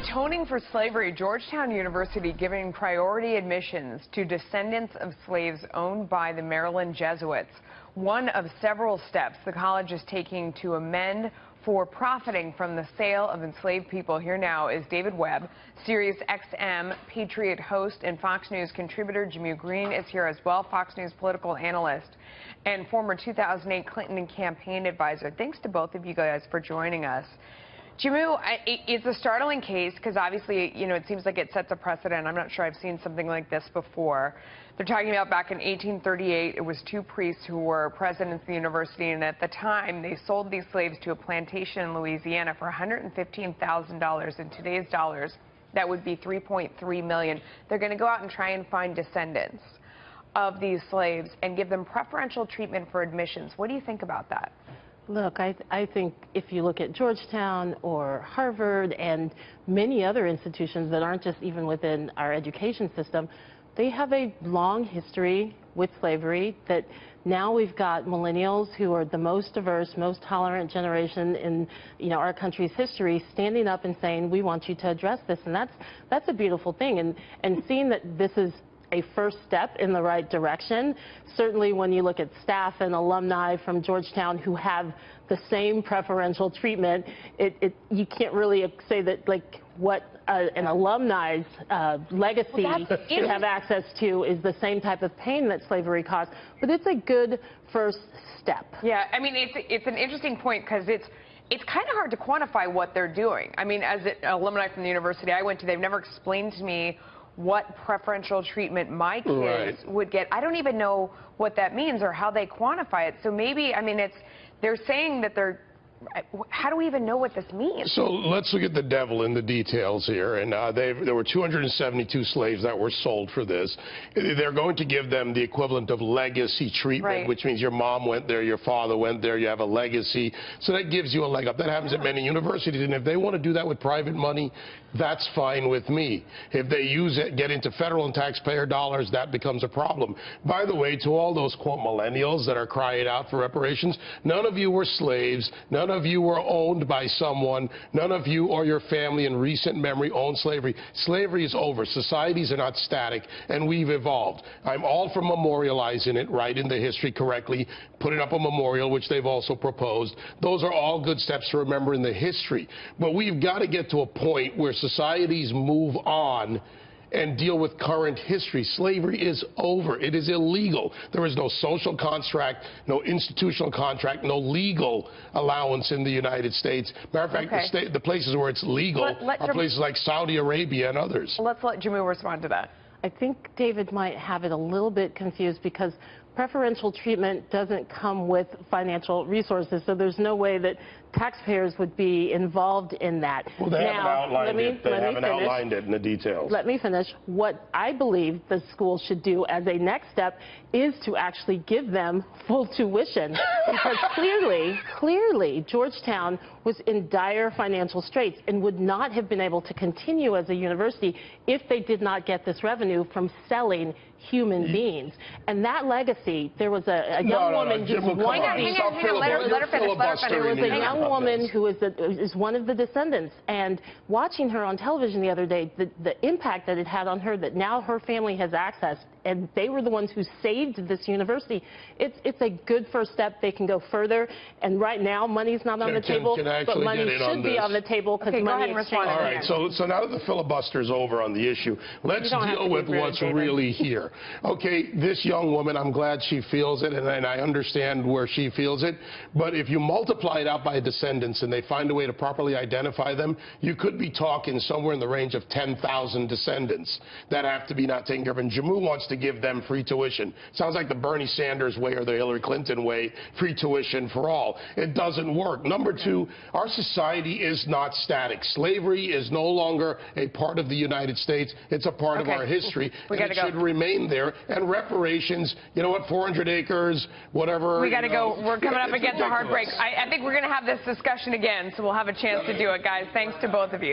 Atoning for slavery, Georgetown University giving priority admissions to descendants of slaves owned by the Maryland Jesuits. One of several steps the college is taking to amend for profiting from the sale of enslaved people. Here now is David Webb, SiriusXM Patriot host and Fox News contributor. Jehmu Greene is here as well, Fox News political analyst and former 2008 Clinton campaign advisor. Thanks to both of you guys for joining us. Jehmu, it's a startling case because obviously, you know, it seems like it sets a precedent. I'm not sure I've seen something like this before. They're talking about back in 1838, it was two priests who were presidents of the university, and at the time, they sold these slaves to a plantation in Louisiana for $115,000. In today's dollars, that would be $3.3 million. They're going to go out and try and find descendants of these slaves and give them preferential treatment for admissions. What do you think about that? Look, I think if you look at Georgetown or Harvard and many other institutions that aren't just even within our education system, they have a long history with slavery that now we've got millennials who are the most diverse, most tolerant generation in our country's history standing up and saying, we want you to address this. And that's a beautiful thing. And seeing that this is a first step in the right direction. Certainly when you look at staff and alumni from Georgetown who have the same preferential treatment, you can't really say that like what an alumni's legacy should have access to is the same type of pain that slavery caused, but it's a good first step. Yeah, I mean, it's an interesting point because it's kind of hard to quantify what they're doing. I mean, as an alumni from the university I went to, they've never explained to me what preferential treatment my kids would get. I don't even know what that means or how they quantify it. So maybe, I mean, they're saying that they're, how do we even know what this means? So let's look at the devil in the details here. And there were 272 slaves that were sold for this. They're going to give them the equivalent of legacy treatment, which means your mom went there, your father went there, you have a legacy. So that gives you a leg up. That happens at many universities. And if they want to do that with private money, that's fine with me. If they use it, get into federal and taxpayer dollars, that becomes a problem. By the way, to all those, quote, millennials that are crying out for reparations, none of you were slaves. None of you were owned by someone. None of you or your family in recent memory owned slavery. Slavery is over. Societies are not static, and we've evolved. I'm all for memorializing it, writing the history correctly, putting up a memorial, which they've also proposed. Those are all good steps to remember in the history. But we've got to get to a point where societies move on and deal with current history. Slavery is over. It is illegal. There is no social contract, no institutional contract, no legal allowance in the United States. Matter of fact, the places where it's legal are places like Saudi Arabia and others. Let's let Jehmu respond to that. I think David might have it a little bit confused because preferential treatment doesn't come with financial resources, so there's no way that taxpayers would be involved in that. Well, they haven't outlined it. They haven't outlined it in the details. Let me finish. What I believe the school should do as a next step is to actually give them full tuition because clearly Georgetown was in dire financial straits and would not have been able to continue as a university if they did not get this revenue from selling human beings. And that legacy, there was a young woman who's one of these. There was a young woman who is one of the descendants, and watching her on television the other day, the impact that it had on her, that now her family has access, and they were the ones who saved this university. It's a good first step. They can go further, and right now money's not on the table, but money should be on the table because money is changing. All right, so now that the filibuster's over on the issue, let's deal with what's really here. Okay, this young woman, I'm glad she feels it, and I understand where she feels it, but if you multiply it out by descendants and they find a way to properly identify them, you could be talking somewhere in the range of 10,000 descendants that have to be not taken care of. And Jehmu wants to give them free tuition. Sounds like the Bernie Sanders way or the Hillary Clinton way, free tuition for all. It doesn't work. Number two, our society is not static. Slavery is no longer a part of the United States. It's a part of our history, and it should remain there. And reparations, you know what, 400 acres, whatever. We got to go. We're coming up against a hard break. I think we're going to have this discussion again, so we'll have a chance to do it, guys. Thanks to both of you.